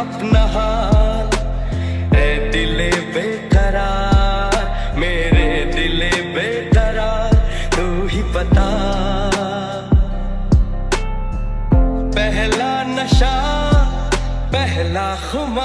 अपना हाल। ऐ दिले बेकरार, मेरे दिले बेकरार, तू ही बता। पहला नशा, पहला खुमार,